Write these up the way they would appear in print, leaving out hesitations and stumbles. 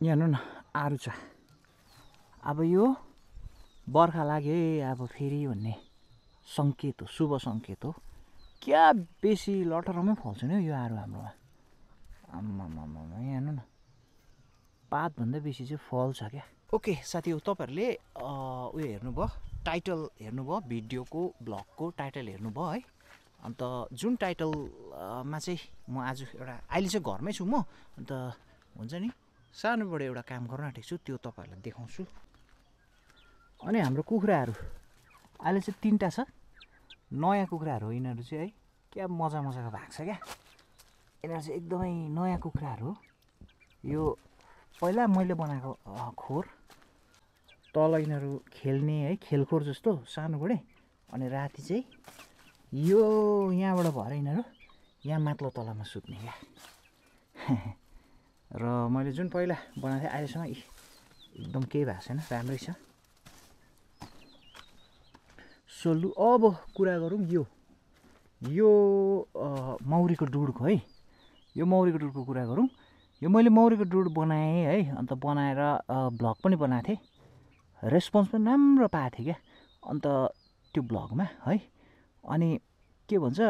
यहाँ हेर्नु न आरु छ। अब यो बर्खा लाग्यो है अब फेरि भन्ने सङ्केत हो, शुभ सङ्केत हो। क्या बेसी लटरमै फल्छ नि यो आरु हाम्रोमा। आम्मामामा यहाँ हेर्नु न पातभन्दा बेसी चाहिँ फल्छ क्या। ओके साथी हो, तपाईँहरूले उयो हेर्नुभयो, टाइटल हेर्नुभयो, भिडियोको ब्लगको टाइटल हेर्नुभयो है। अन्त जुन टाइटलमा चाहिँ म आज एउटा अहिले चाहिँ घरमै छु म, अन्त हुन्छ नि सानोबाट एउटा काम गर्न आँटेको छु, त्यो तपाईँहरूलाई देखाउँछु। अनि हाम्रो कुखुराहरू अहिले चाहिँ 3टा छ, नयाँ कुखुराहरू हो यिनीहरू चाहिँ है। क्या मजाको भएको छ क्या, यिनीहरू चाहिँ एकदमै नयाँ कुखुराहरू हो। यो पहिला मैले बनाएको खोर, तल यिनीहरू खेल्ने है, खेलखोर जस्तो सानोबडे। अनि राति चाहिँ यो यहाँबाट भएर यिनीहरू यहाँ माथिल्लो तलामा सुत्ने क्या। र मैले जुन पहिला बनाएको थिएँ अहिलेसम्म एकदम केही भएको छैन, राम्रै छ। सोलु अब कुरा गरौँ यो मौरीको डुडको है, यो मौरीको डुडको कुरा गरौँ। यो मैले मौरीको डुड बनाएँ है, अन्त बनाएर भ्लग पनि बनाएको थिएँ, रेस्पोन्स पनि राम्रो पाएको थिएँ क्या अन्त त्यो भ्लगमा है। अनि के भन्छ,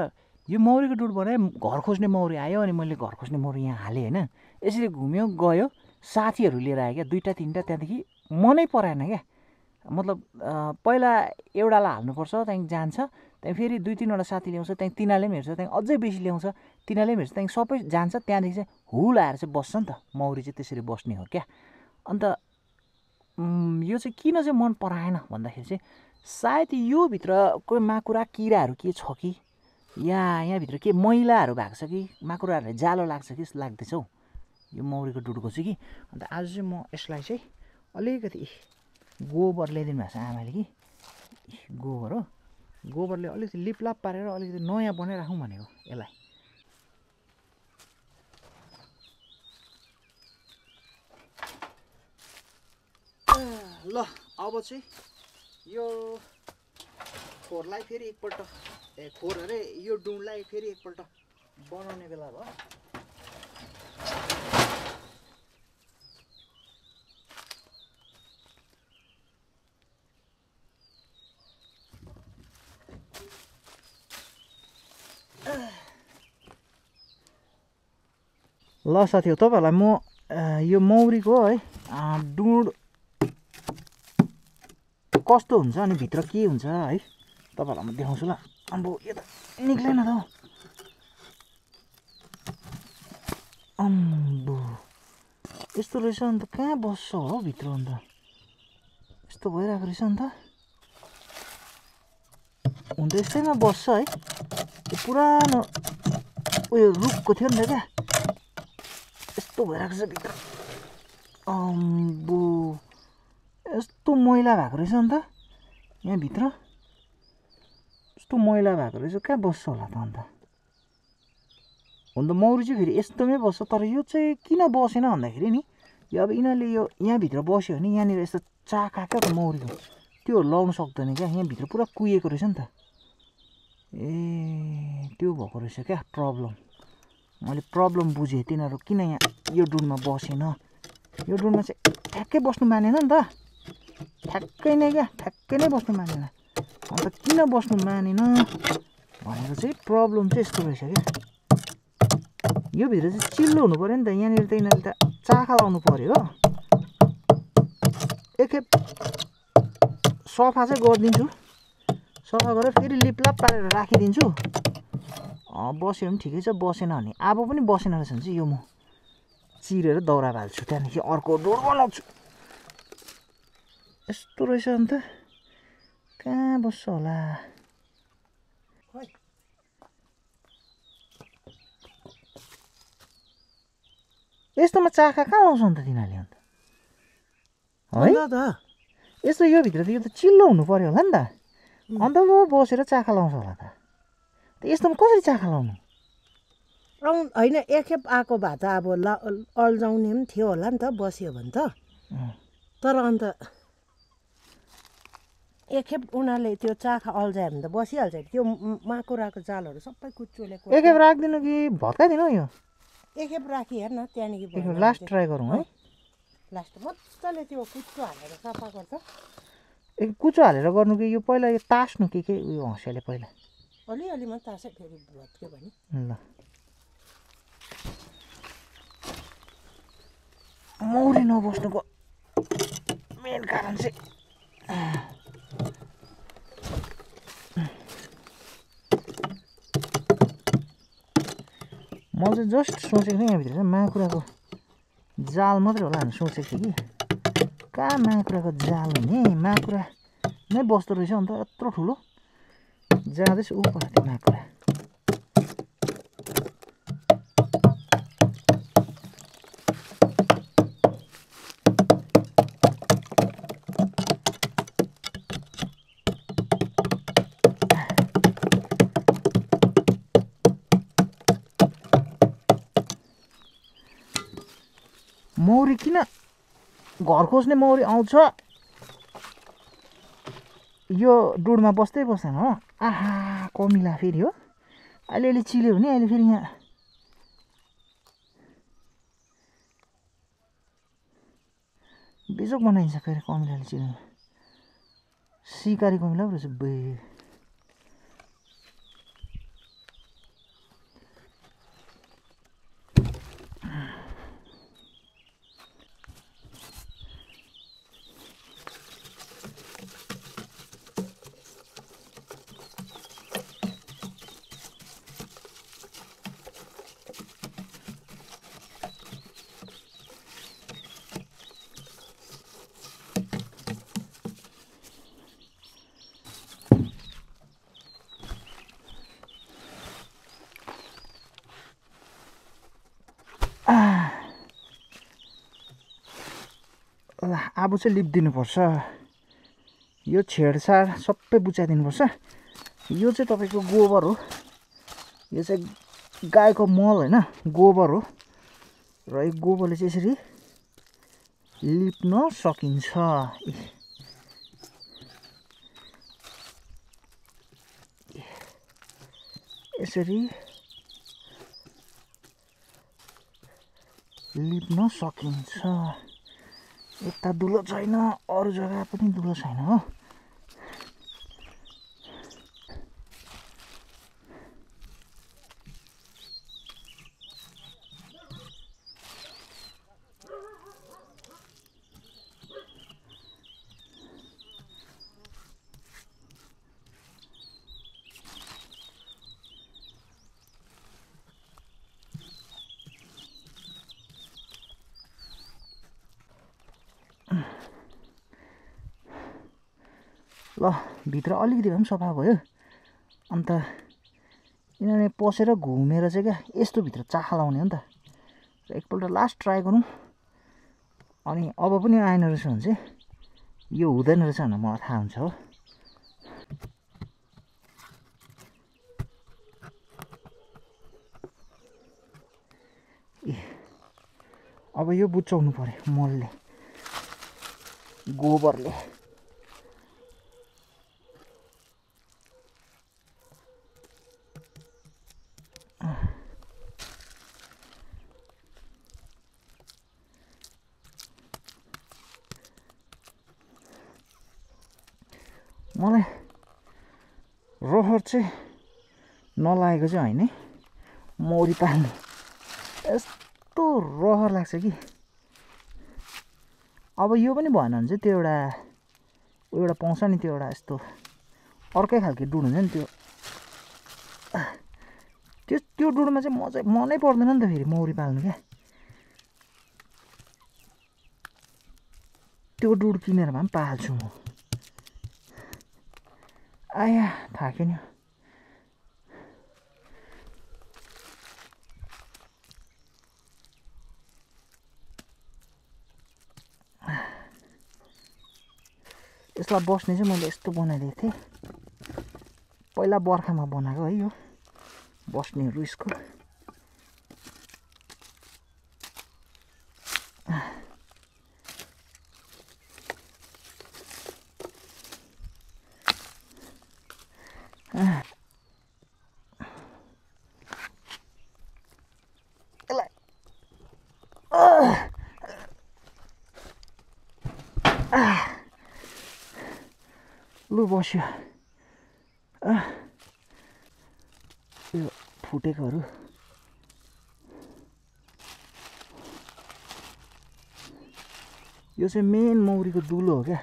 यो मौरीको डुड बनाएँ, घर खोज्ने मौरी आयो, अनि मैले घर खोज्ने मौरी यहाँ हालेँ होइन। यसरी घुम्यो गयो, साथीहरू लिएर आयो क्या 2टा 3टा, त्यहाँदेखि मनै पराएन क्या। मतलब पहिला एउटालाई हाल्नुपर्छ, त्यहाँदेखि जान्छ, त्यहाँदेखि फेरि 2-3वटा साथी ल्याउँछ, त्यहाँदेखि तिनीहरूले पनि हेर्छ, त्यहाँदेखि अझै बेसी ल्याउँछ, तिनीहरूले पनि हेर्छ, त्यहाँदेखि सबै जान्छ, त्यहाँदेखि चाहिँ हुल आएर चाहिँ बस्छ नि त। मौरी चाहिँ त्यसरी बस्ने हो क्या। अन्त यो चाहिँ किन चाहिँ मन पराएन भन्दाखेरि चाहिँ सायद यो भित्र कोही माकुरा किराहरू के छ कि, यहाँभित्र के मैलाहरू भएको छ कि, माकुराहरूले जालो लाग्छ कि जस्तो लाग्दैछ हौ यो मौरीको डुडको चाहिँ कि। अन्त आज चाहिँ म यसलाई चाहिँ अलिकति गोबर ल्याइदिनु भएको छ आमाले कि, गोबर हो, गोबरले अलिकति लिपलाप पारेर अलिकति नयाँ बनाइराखौँ भनेको यसलाई। ल अब चाहिँ यो खोरलाई फेरि एकपल्ट खोर अरे यो डुँडलाई फेरि एकपल्ट बनाउने बेला भयो। ल साथी हो, तपाईँहरूलाई म यो मौरीको है डुँड कस्तो हुन्छ अनि भित्र के हुन्छ है तपाईँहरूलाई म देखाउँछु ल। अब यो त निक्लेन त हौ, अम्बो यस्तो रहेछ। अन्त कहाँ बस्छ हो भित्र, अन्त यस्तो भइरहेको रहेछ। अन्त हुन त यस्तैमा बस्छ है, त्यो पुरानो उयो रुखको थियो नि त क्या, यस्तो भइरहेको छ भित्र। अम्बो यस्तो मैला भएको रहेछ, अन्त यहाँभित्र यस्तो मैला भएको रहेछ, कहाँ बस्छ होला त अन्त। हुन त मौरी चाहिँ फेरि यस्तोमै बस्छ, तर यो चाहिँ किन बसेन भन्दाखेरि नि, यो अब यिनीहरूले यो यहाँभित्र बस्यो भने यहाँनिर यस्तो चाका क्या त मौरीको, त्यो लाउनु सक्दैन क्या, यहाँभित्र पुरा कुहिएको रहेछ नि त। ए त्यो भएको रहेछ क्या प्रब्लम। मैले प्रब्लम बुझेँ, तिनीहरू किन यहाँ यो डुनमा बसेन, यो डुनमा चाहिँ ठ्याक्कै बस्नु मानेन नि त, ठ्याक्कै नै क्या, ठ्याक्कै नै बस्नु मानेन। अन्त किन बस्नु मानेन भनेको चाहिँ प्रब्लम चाहिँ यस्तो रहेछ क्या, यो भित्र चाहिँ चिल्लो हुनु पऱ्यो नि त, यहाँनिर त यिनीहरूले त चाखा लाउनु पऱ्यो हो। एकखेप सफा चाहिँ गरिदिन्छु, सफा गरेर फेरि लिपलाप पारेर राखिदिन्छु। बस्यो भने ठिकै छ, बसेन भने अब पनि बसेन रहेछ भने चाहिँ यो म चिरेर दाउरा हाल्छु, त्यहाँदेखि अर्को डोर बनाउँछु। यस्तो रहेछ, अन्त कहाँ बस्छ होला खोइ। यस्तोमा चाखा कहाँ लाउँछ अन्त तिनीहरूले अन्त है, यस्तो यो भित्र त यो त चिल्लो हुनु पर्यो होला नि त, अन्त पो बसेर चाखा लाउँछ होला त। यस्तोमा कसरी चाखा लाउनु होइन, एकखेप आएको भए त अब अल्झाउने पनि थियो होला नि त बस्यो भने त, तर अन्त एकखेप उनीहरूले त्यो चाखा अल्झायो भने त बसिहाल्छ, त्यो माकुराको जालहरू सबै कुचोलेको। एकखेप राखिदिनु कि भत्काइदिनु यो, एकखेप राखी हेर्न त्यहाँदेखि लास्ट ट्राई गरौँ है। लास्ट मजाले त्यो कुच्चो हालेर सफा गर्छ कुचो हालेर गर्नु कि यो पहिला यो तास्नु के उयो हँसियाले पहिला अलिअलि मात्रै तासै फेरि भत्क्यो भने ल मौरी नबस्नुको मेन कारण चाहिँ म चाहिँ जस्ट सोचेको थिएँ यहाँभित्र चाहिँ माकुराको जाल मात्रै होला भनेर सोचेको थिएँ कि कहाँ माकुराको जाल हुने माकुरा नै बस्दो रहेछ अन्त यत्रो ठुलो जाँदैछ ऊ पर त्यो माकुरा मौरी किन घर खोज्ने मौरी आउँछ यो डुडमा बस्दै बस्दैन हो आहा कमिला फेरि हो अलिअलि चिल्यो भने अहिले फेरि यहाँ बिजोक बनाइन्छ फेरि कमिलाले चिल्नु सिकारी कमिला पो रहेछ बे अब चाहिँ लिपिदिनुपर्छ यो छेडछाड सबै बुझाइदिनुपर्छ यो चाहिँ तपाईँको गोबर हो यो चाहिँ गाईको मल होइन गोबर हो र यो गोबरले चाहिँ यसरी लिप्न सकिन्छ यसरी लिप्न सकिन्छ यता दुलो छैन अरू जग्गा पनि दुलो छैन हो ल भित्र अलिकति भए पनि सफा भयो अन्त यिनीहरूले पसेर घुमेर चाहिँ क्या यस्तो भित्र चाखा लाउने हो नि त एकपल्ट लास्ट ट्राई गरौँ अनि अब पनि आएन रहेछ भने चाहिँ यो हुँदैन रहेछ भनेर मलाई थाहा हुन्छ हो ए अब यो बुच्चाउनु पर्यो मलले गोबरले मलाई रहर चाहिँ नलागेको चाहिँ होइन मौरी पाल्ने यस्तो रहर लाग्छ कि अब यो पनि भएन भने चाहिँ त्यो एउटा पाउँछ नि त्यो एउटा यस्तो अर्कै खालको डुड हुन्छ नि त्यो डुडमा चाहिँ मनै पर्दैन नि त फेरि मौरी पाल्नु क्या त्यो डुड किनेर भए पनि पाल्छु म आया थाक्यो नि यसलाई बस्ने चाहिँ मैले यस्तो बनाइदिएको थिएँ पहिला बर्खामा बनाएको है यो बस्नेहरू यसको पो बस्यो यो फुटेकोहरू यो चाहिँ मेन मौरीको दुलो हो क्या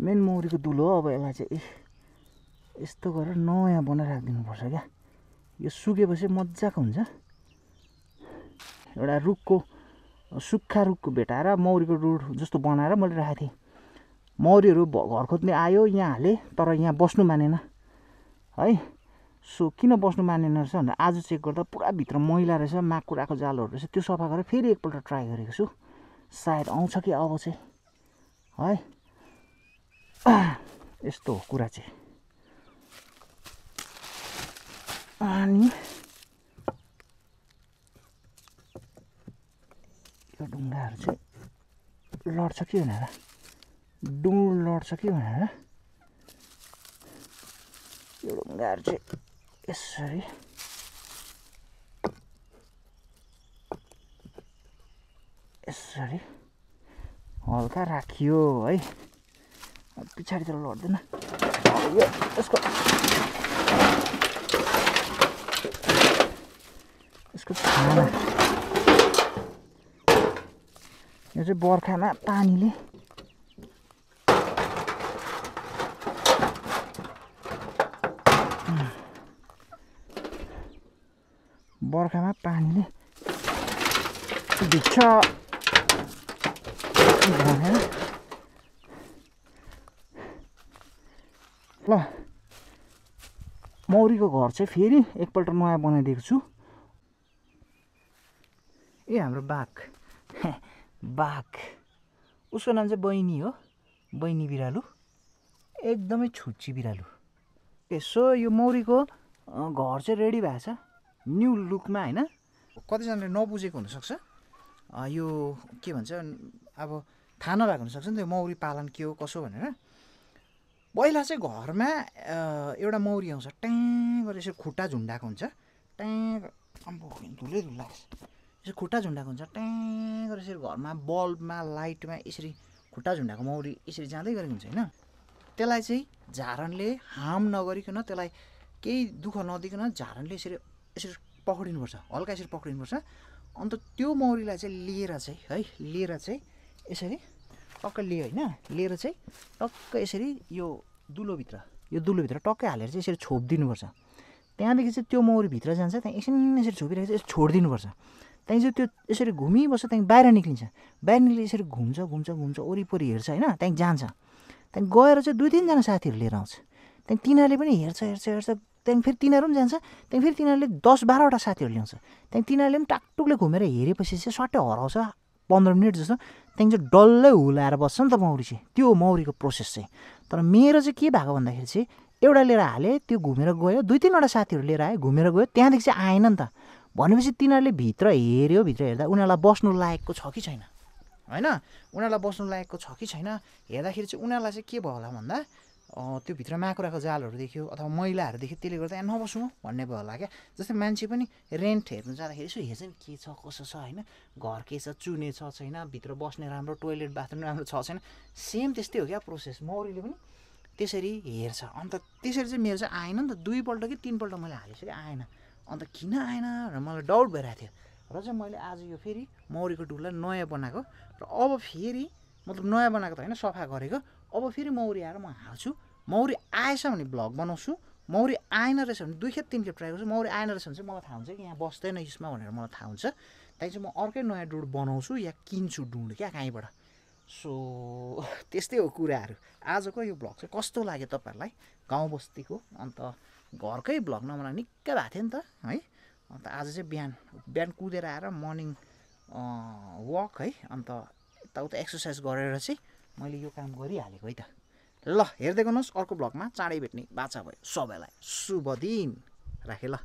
मेन मौरीको दुलो हो अब यसलाई चाहिँ यस्तो गरेर नयाँ बनाएर राखिदिनुपर्छ क्या यो सुकेपछि मजाको हुन्छ एउटा रुखको सुक्खा रुखको भेटाएर मौरीको डुड जस्तो बनाएर मैले राखेको थिएँ मौरीहरू घर खोज्ने आयो यहाँ हालेँ तर यहाँ बस्नु मानेन है सो किन बस्नु मानेन रहेछ भनेर आज चेक गर्दा पुरा भित्र मैला रहेछ माकुराको जालहरू रहेछ त्यो सफा गरेर फेरि एकपल्ट ट्राई गरेको छु सायद आउँछ कि अब चाहिँ है यस्तो हो कुरा चाहिँ अनि यो ढुङ्गाहरू चाहिँ लड्छ कि भनेर डुँड लड्छ कि भनेर यो ढुङ्गाहरू चाहिँ यसरी यसरी हल्का राखियो है पछाडितिर लड्दैन यो यसको छाना यो चाहिँ बर्खामा पानीले भिज्छ भनेर ल मौरीको घर चाहिँ फेरि एकपल्ट नयाँ बनाइदिएको छु हाम्रो बाघ बाघ उसको नाम चाहिँ बहिनी हो बहिनी बिरालु एकदमै छुच्ची बिरालु यसो यो मौरीको घर चाहिँ रेडी भएको छ न्यू लुकमा होइन कतिजनाले नबुझेको हुनसक्छ यो के भन्छ अब थाहा नभएको हुनसक्छ नि त्यो मौरी पालन के हो कसो भनेर पहिला चाहिँ घरमा एउटा मौरी आउँछ ट्याङ गरेर यसरी खुट्टा झुन्डाएको हुन्छ ट्याङ अम्बो धुलै धुल लाग्छ यसरी खुट्टा झुन्डाएको हुन्छ ट्याङ गरेर यसरी घरमा बल्बमा लाइटमा यसरी खुट्टा झुन्डाएको मौरी यसरी जाँदै गरेको हुन्छ होइन त्यसलाई चाहिँ झारणले हार्म नगरिकन त्यसलाई केही दुःख नदिकन झारणले यसरी यसरी पक्रिनुपर्छ हल्का यसरी पक्रिनुपर्छ अन्त त्यो मौरीलाई चाहिँ लिएर चाहिँ यसरी टक्क लियो होइन लिएर चाहिँ टक्क यसरी यो दुलोभित्र टक्कै हालेर चाहिँ यसरी छोपिदिनुपर्छ त्यहाँदेखि चाहिँ त्यो मौरीभित्र जान्छ त्यहाँ एकछिन यसरी छोपिरहेको चाहिँ छोडिदिनुपर्छ त्यहाँदेखि चाहिँ त्यो यसरी घुमिबस्छ त्यहाँदेखि बाहिर निक्लिन्छ बाहिर निक्लेर यसरी घुम्छ वरिपरि हेर्छ होइन त्यहाँदेखि जान्छ त्यहाँदेखि गएर चाहिँ 2-3 जना साथीहरू लिएर आउँछ त्यहाँदेखि तिनीहरूले पनि हेर्छ त्यहाँदेखि फेरि तिनीहरू पनि जान्छ त्यहाँदेखि फेरि तिनीहरूले 10-12वटा साथीहरू ल्याउँछ त्यहाँदेखि तिनीहरूले पनि टाकटुकले घुमेर हेरेपछि चाहिँ सट्टै हराउँछ 15 मिनट जस्तो त्यहाँदेखि चाहिँ डल्लै हुलाएर बस्छ नि त मौरी चाहिँ त्यो मौरीको प्रोसेस चाहिँ तर मेरो चाहिँ के भएको भन्दाखेरि चाहिँ एउटा लिएर हालेँ त्यो घुमेर गयो 2-3वटा साथीहरू लिएर आयो घुमेर गयो त्यहाँदेखि चाहिँ आएन नि त भनेपछि तिनीहरूले भित्र हेर्दा उनीहरूलाई बस्नु लायकको छ कि छैन होइन उनीहरूलाई बस्नु लायकको छ कि छैन हेर्दाखेरि चाहिँ उनीहरूलाई चाहिँ के भयो होला भन्दा त्यो भित्र माकुराको जालहरू देख्यो अथवा मैलाहरू देख्यो त्यसले गर्दा यहाँ नबस्नु भन्ने भयो होला क्या जस्तै मान्छे पनि रेन्ट हेर्नु जाँदाखेरि यसो हेर्छ नि के छ कसो छ होइन घर के छ चुने छ छैन भित्र बस्ने राम्रो टोइलेट बाथरुम राम्रो छ छैन सेम त्यस्तै हो क्या प्रोसेस मौरीले पनि त्यसरी हेर्छ अन्त त्यसरी चाहिँ मेरो चाहिँ आएन नि त 2पल्ट कि 3पल्ट मैले हालेपछि आएन अन्त किन आएन भनेर मलाई डाउट भइरहेको थियो र चाहिँ मैले आज यो फेरि मौरीको डुललाई नयाँ बनाएको र अब फेरि मतलब नयाँ बनाएको त होइन सफा गरेको अब फेरि मौरी आएर म हाल्छु मौरी आएछ भने भ्लग बनाउँछु मौरी आएन रहेछ भने 2-3 खेप ट्राई गर्छु मौरी आएन रहेछ भने चाहिँ मलाई थाहा हुन्छ कि यहाँ बस्दैन यसमा भनेर मलाई थाहा हुन्छ त्यहाँदेखि चाहिँ म अर्कै नयाँ डुड बनाउँछु या किन्छु डुड क्या कहीँबाट सो त्यस्तै हो कुराहरू आजको यो भ्लग चाहिँ कस्तो लाग्यो तपाईँहरूलाई गाउँ बस्तीको अन्त घरकै भ्लग नबनाएको निकै भएको थियो नि त है अन्त आज चाहिँ बिहान कुदेर आएर मर्निङ वक है अन्त यताउता एक्सर्साइज गरेर चाहिँ मैले यो काम गरिहालेको है त ल हेर्दै गर्नुहोस् अर्को भ्लगमा चाँडै भेट्ने बाचा भयो सबैलाई शुभ दिन राखेँ ल।